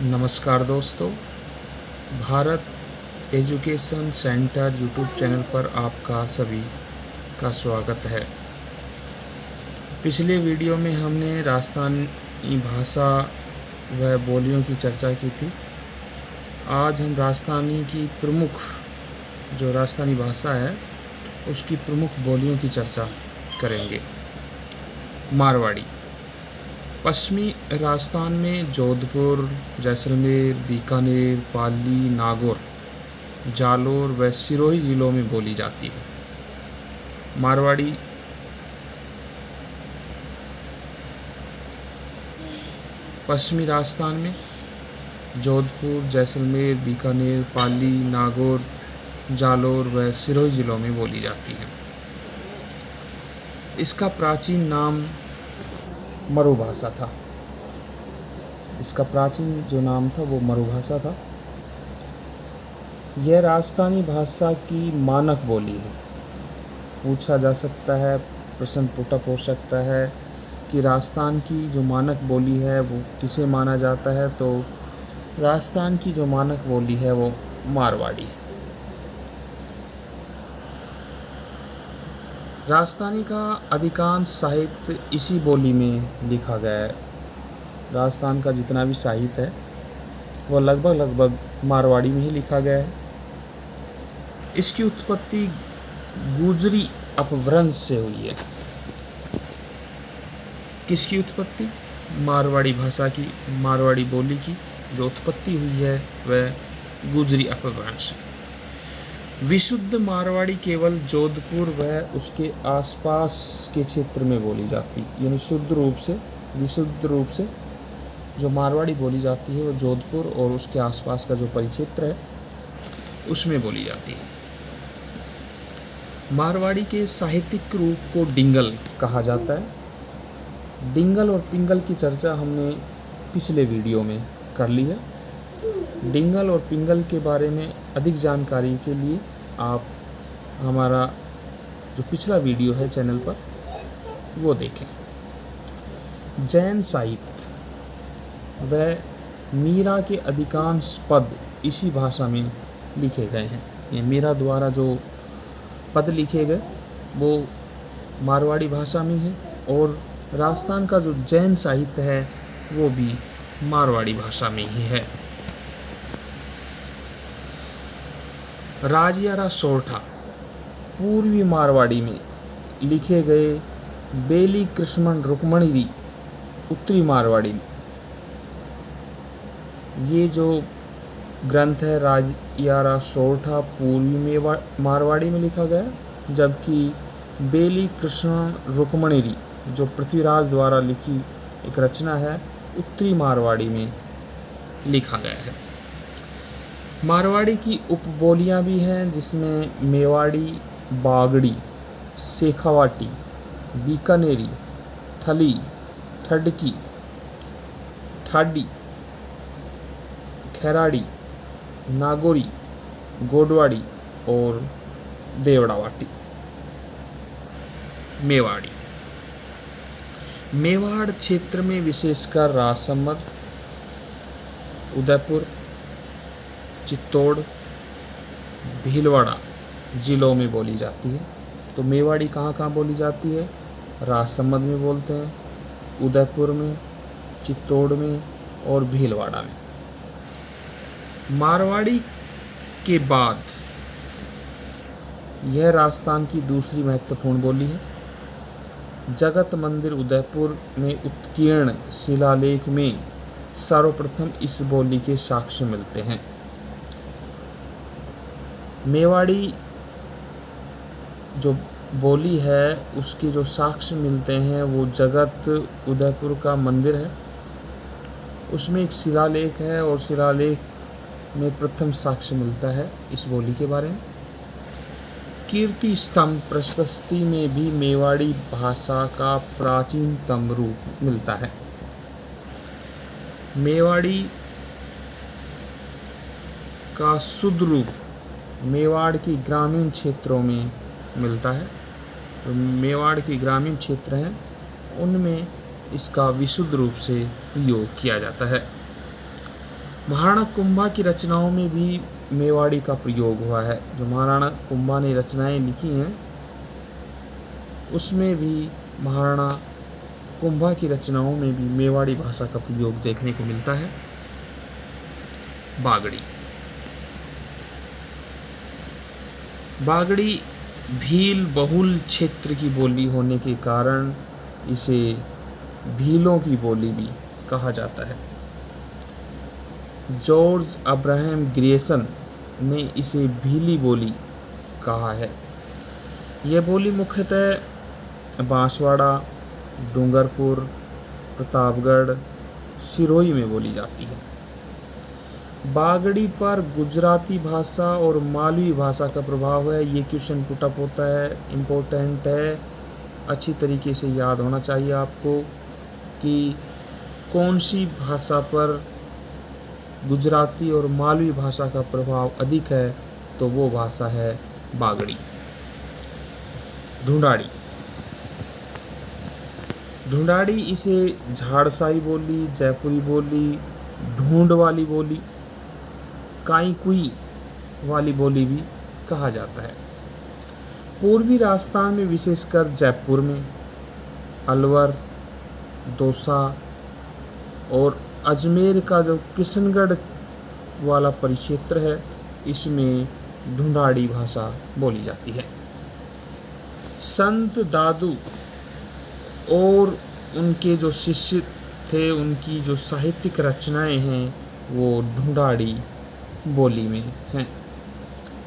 नमस्कार दोस्तों, Bharat education centre YouTube channel पर आपका सभी का स्वागत है। पिछले वीडियो में हमने राजस्थानी भाषा व बोलियों की चर्चा की थी। आज हम राजस्थानी की प्रमुख जो राजस्थानी भाषा है उसकी प्रमुख बोलियों की चर्चा करेंगे। मारवाड़ी पश्चिमी राजस्थान में जोधपुर, जैसलमेर, बीकानेर, पाली, नागौर, जालोर व सिरोही जिलों में बोली जाती है। मारवाड़ी पश्चिमी राजस्थान में जोधपुर, जैसलमेर, बीकानेर, पाली, नागौर, जालोर व सिरोही जिलों में बोली जाती है। इसका प्राचीन नाम मरुभाषा था। इसका प्राचीन जो नाम था वो मरुभाषा था। यह राजस्थानी भाषा की मानक बोली है। पूछा जा सकता है, प्रश्न पुटअप हो सकता है कि राजस्थान की जो मानक बोली है वो किसे माना जाता है, तो राजस्थान की जो मानक बोली है वो मारवाड़ी है। राजस्थानी का अधिकांश साहित्य इसी बोली में लिखा गया है। राजस्थान का जितना भी साहित्य है वो लगभग मारवाड़ी में ही लिखा गया है। इसकी उत्पत्ति गुजरी अपभ्रंश से हुई है। किसकी उत्पत्ति? मारवाड़ी भाषा की, मारवाड़ी बोली की जो उत्पत्ति हुई है वह गुजरी अपभ्रंश। विशुद्ध मारवाड़ी केवल जोधपुर व उसके आसपास के क्षेत्र में बोली जाती, यानी विशुद्ध रूप से जो मारवाड़ी बोली जाती है वो जोधपुर और उसके आसपास का जो परिक्षेत्र है उसमें बोली जाती है। मारवाड़ी के साहित्यिक रूप को डिंगल कहा जाता है। डिंगल और पिंगल की चर्चा हमने पिछले वीडियो में कर ली है। डिंगल और पिंगल के बारे में अधिक जानकारी के लिए आप हमारा जो पिछला वीडियो है चैनल पर वो देखें। जैन साहित्य व मीरा के अधिकांश पद इसी भाषा में लिखे गए हैं। ये मीरा द्वारा जो पद लिखे गए वो मारवाड़ी भाषा में है, और राजस्थान का जो जैन साहित्य है वो भी मारवाड़ी भाषा में ही है। राजयारा सोरठा पूर्वी मारवाड़ी में लिखे गए बेली कृष्णन रुक्मणी उत्तरी मारवाड़ी में। ये जो ग्रंथ है राजयारा सोरठा पूर्वी मारवाड़ी में लिखा गया, जबकि बेली कृष्णन रुक्मणी जो पृथ्वीराज द्वारा लिखी एक रचना है उत्तरी मारवाड़ी में लिखा गया है। मारवाड़ी की उपबोलियाँ भी हैं जिसमें मेवाड़ी, बागड़ी, शेखावाटी, बीकानेरी, थली, ठडकी, ठाडी, खैराड़ी, नागौरी, गोडवाड़ी और देवड़ावाटी। मेवाड़ क्षेत्र में विशेषकर राजसमंद, उदयपुर, चित्तौड़, भीलवाड़ा जिलों में बोली जाती है। तो मेवाड़ी कहाँ बोली जाती है? राजसमंद में बोलते हैं, उदयपुर में, चित्तौड़ में और भीलवाड़ा में। मारवाड़ी के बाद यह राजस्थान की दूसरी महत्वपूर्ण बोली है। जगत मंदिर उदयपुर में उत्कीर्ण शिलालेख में सर्वप्रथम इस बोली के साक्ष्य मिलते हैं। मेवाड़ी जो बोली है उसके जो साक्ष्य मिलते हैं वो जगत उदयपुर का मंदिर है, उसमें एक शिलालेख है और शिलालेख में प्रथम साक्ष्य मिलता है इस बोली के बारे में। कीर्ति स्तंभ प्रशस्ति में भी मेवाड़ी भाषा का प्राचीनतम रूप मिलता है। मेवाड़ी का शुद्ध रूप मेवाड़ की ग्रामीण क्षेत्रों में मिलता है। तो मेवाड़ के ग्रामीण क्षेत्र हैं उनमें इसका विशुद्ध रूप से प्रयोग किया जाता है। महाराणा कुंभा की रचनाओं में भी मेवाड़ी का प्रयोग हुआ है। जो महाराणा कुंभा ने रचनाएं लिखी हैं उसमें भी, महाराणा कुंभा की रचनाओं में भी मेवाड़ी भाषा का प्रयोग देखने को मिलता है। बागड़ी। बागड़ी भील बहुल क्षेत्र की बोली होने के कारण इसे भीलों की बोली भी कहा जाता है। जॉर्ज अब्राहम ग्रियर्सन ने इसे भीली बोली कहा है। यह बोली मुख्यतः बांसवाड़ा, डूंगरपुर, प्रतापगढ़, सिरोही में बोली जाती है। बागड़ी पर गुजराती भाषा और मालवी भाषा का प्रभाव है। ये क्वेश्चन पुट अप होता है, इम्पोर्टेंट है, अच्छी तरीके से याद होना चाहिए आपको कि कौन सी भाषा पर गुजराती और मालवी भाषा का प्रभाव अधिक है, तो वो भाषा है बागड़ी। ढूंढाड़ी। ढूंढाड़ी इसे झाड़साई बोली, जयपुरी बोली, ढूंढ वाली बोली, काई कुई वाली बोली भी कहा जाता है। पूर्वी राजस्थान में विशेषकर जयपुर में, अलवर, दौसा और अजमेर का जो किशनगढ़ वाला परिक्षेत्र है, इसमें ढूंढाड़ी भाषा बोली जाती है। संत दादू और उनके जो शिष्य थे, उनकी जो साहित्यिक रचनाएं हैं वो ढूंढाड़ी बोली में हैं।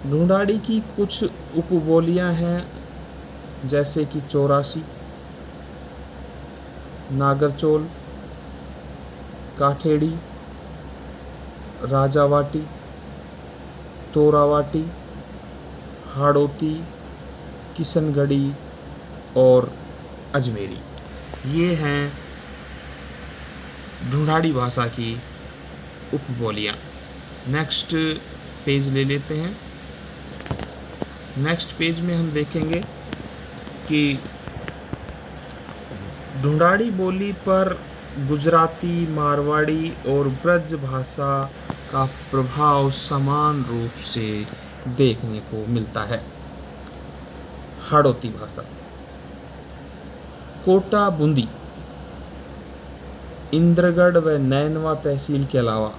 ढूंढाड़ी की कुछ उपबोलियां हैं, जैसे कि चौरासी, नागरचोल, काठेड़ी, राजावाटी, तोरावाटी, हाड़ौती, किशनगढ़ी और अजमेरी। ये हैं ढूंढाड़ी भाषा की उपबोलियाँ। नेक्स्ट पेज ले लेते हैं। नेक्स्ट पेज में हम देखेंगे कि ढूंढाड़ी बोली पर गुजराती, मारवाड़ी और ब्रज भाषा का प्रभाव समान रूप से देखने को मिलता है। हाड़ौती भाषा। कोटा बूंदी, इंद्रगढ़ व नैनवा तहसील के अलावा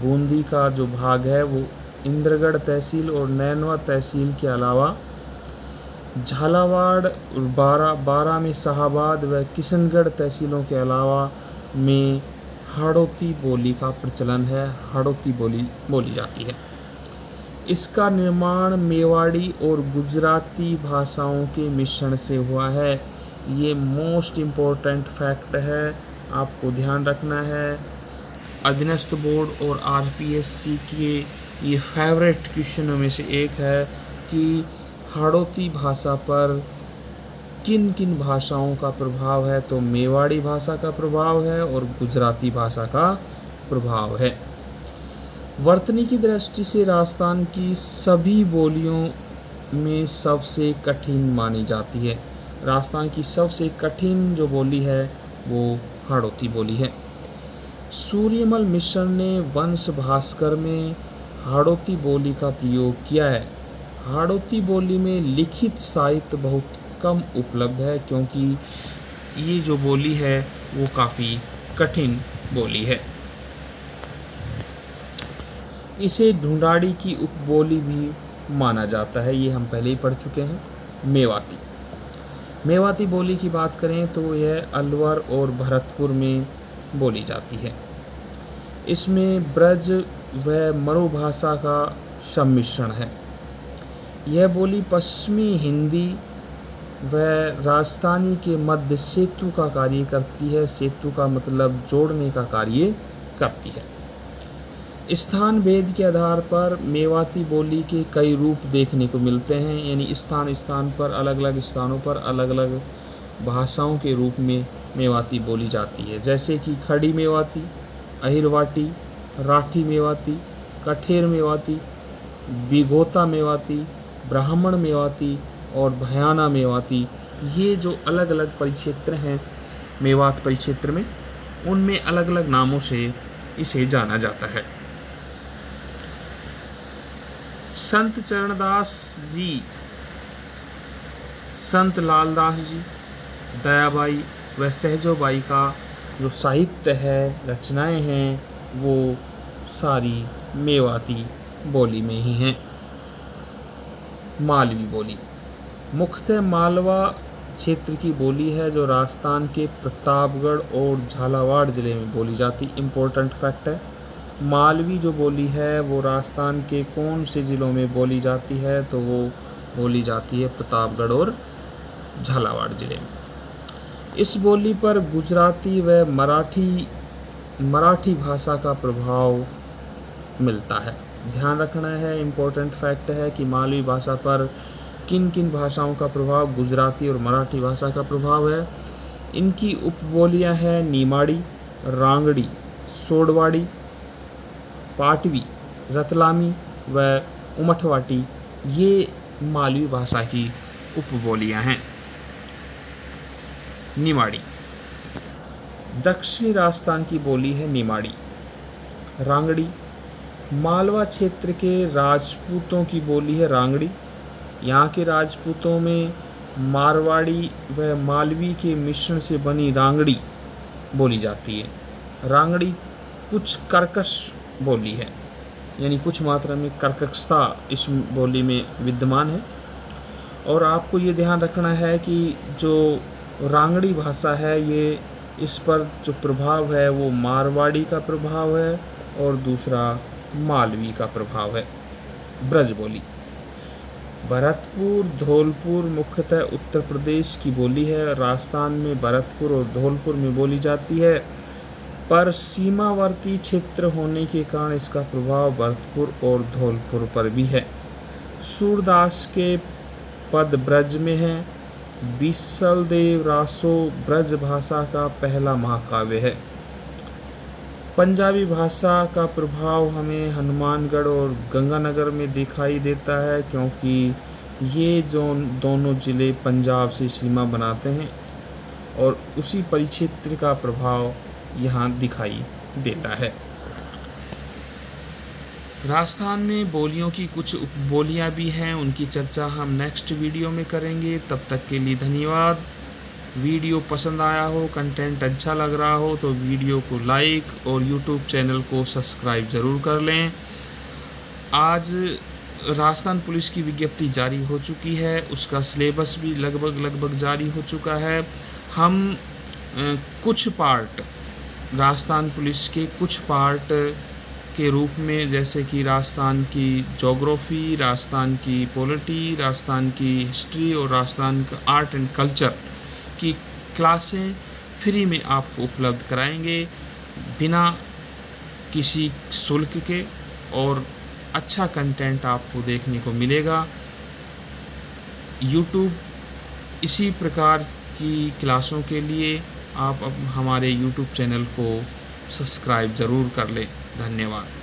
बूंदी का जो भाग है वो इंद्रगढ़ तहसील और नैनवा तहसील के अलावा झालावाड़, बारा में शाहाबाद व किशनगढ़ तहसीलों के अलावा में हाड़ौती बोली का प्रचलन है। हाड़ौती बोली बोली जाती है। इसका निर्माण मेवाड़ी और गुजराती भाषाओं के मिश्रण से हुआ है। ये मोस्ट इम्पोर्टेंट फैक्ट है, आपको ध्यान रखना है। अधीनस्थ बोर्ड और आरपीएससी के ये फेवरेट क्वेश्चनों में से एक है कि हाड़ौती भाषा पर किन किन भाषाओं का प्रभाव है। तो मेवाड़ी भाषा का प्रभाव है और गुजराती भाषा का प्रभाव है। वर्तनी की दृष्टि से राजस्थान की सभी बोलियों में सबसे कठिन मानी जाती है। राजस्थान की सबसे कठिन जो बोली है वो हाड़ौती बोली है। सूर्यमल मिश्र ने वंश भास्कर में हाड़ौती बोली का प्रयोग किया है। हाड़ौती बोली में लिखित साहित्य बहुत कम उपलब्ध है, क्योंकि ये जो बोली है वो काफ़ी कठिन बोली है। इसे ढूंढाड़ी की उपबोली भी माना जाता है, ये हम पहले ही पढ़ चुके हैं। मेवाती। मेवाती बोली की बात करें तो यह अलवर और भरतपुर में बोली जाती है। इसमें ब्रज व मरु भाषा का सम्मिश्रण है। यह बोली पश्चिमी हिंदी व राजस्थानी के मध्य सेतु का कार्य करती है। सेतु का मतलब जोड़ने का कार्य करती है। स्थान भेद के आधार पर मेवाती बोली के कई रूप देखने को मिलते हैं, यानी स्थान स्थान पर, अलग अलग स्थानों पर अलग अलग भाषाओं के रूप में मेवाती बोली जाती है। जैसे कि खड़ी मेवाती, अहिरवाटी, राठी मेवाती, कठेर मेवाती, बिगोता मेवाती, ब्राह्मण मेवाती और भयाना मेवाती। ये जो अलग अलग परिक्षेत्र हैं मेवात परिक्षेत्र में, उनमें अलग अलग नामों से इसे जाना जाता है। संत चरणदास जी, संत लालदास जी, दयाबाई व सहजोबाई का जो साहित्य है, रचनाएं हैं, वो सारी मेवाती बोली में ही हैं। मालवी बोली मुख्यतः मालवा क्षेत्र की बोली है, जो राजस्थान के प्रतापगढ़ और झालावाड़ ज़िले में बोली जाती। इम्पोर्टेंट फैक्ट है, मालवी जो बोली है वो राजस्थान के कौन से ज़िलों में बोली जाती है, तो वो बोली जाती है प्रतापगढ़ और झालावाड़ ज़िले में। इस बोली पर गुजराती व मराठी भाषा का प्रभाव मिलता है। ध्यान रखना है, इम्पोर्टेंट फैक्ट है कि मालवी भाषा पर किन किन भाषाओं का प्रभाव, गुजराती और मराठी भाषा का प्रभाव है। इनकी उपबोलियां हैं नीमाड़ी, रांगड़ी, सोडवाड़ी, पाटवी, रतलामी व उमठवाटी। ये मालवी भाषा की उपबोलियां हैं। निमाड़ी दक्षिणी राजस्थान की बोली है निमाड़ी। रांगड़ी मालवा क्षेत्र के राजपूतों की बोली है रांगड़ी। यहाँ के राजपूतों में मारवाड़ी व मालवी के मिश्रण से बनी रांगड़ी बोली जाती है। रांगड़ी कुछ कर्कश बोली है, यानी कुछ मात्रा में कर्कशता इस बोली में विद्यमान है। और आपको ये ध्यान रखना है कि जो रांगड़ी भाषा है, ये इस पर जो प्रभाव है वो मारवाड़ी का प्रभाव है और दूसरा मालवी का प्रभाव है। ब्रज बोली भरतपुर, धौलपुर मुख्यतः उत्तर प्रदेश की बोली है। राजस्थान में भरतपुर और धौलपुर में बोली जाती है, पर सीमावर्ती क्षेत्र होने के कारण इसका प्रभाव भरतपुर और धौलपुर पर भी है। सूरदास के पद ब्रज में है। बीसलदेव रासो ब्रज भाषा का पहला महाकाव्य है। पंजाबी भाषा का प्रभाव हमें हनुमानगढ़ और गंगानगर में दिखाई देता है, क्योंकि ये जो दोनों ज़िले पंजाब से सीमा बनाते हैं और उसी परिक्षेत्र का प्रभाव यहाँ दिखाई देता है। राजस्थान में बोलियों की कुछ उपबोलियाँ भी हैं, उनकी चर्चा हम नेक्स्ट वीडियो में करेंगे। तब तक के लिए धन्यवाद। वीडियो पसंद आया हो, कंटेंट अच्छा लग रहा हो तो वीडियो को लाइक और यूट्यूब चैनल को सब्सक्राइब ज़रूर कर लें। आज राजस्थान पुलिस की विज्ञप्ति जारी हो चुकी है, उसका सिलेबस भी लगभग जारी हो चुका है। हम कुछ पार्ट राजस्थान पुलिस के कुछ पार्ट के रूप में, जैसे कि राजस्थान की ज्योग्राफी, राजस्थान की पॉलिटी, राजस्थान की हिस्ट्री और राजस्थान का आर्ट एंड कल्चर की क्लासें फ्री में आपको उपलब्ध कराएंगे, बिना किसी शुल्क के, और अच्छा कंटेंट आपको देखने को मिलेगा। यूट्यूब इसी प्रकार की क्लासों के लिए आप अब हमारे यूट्यूब चैनल को सब्सक्राइब ज़रूर कर लें। धन्यवाद।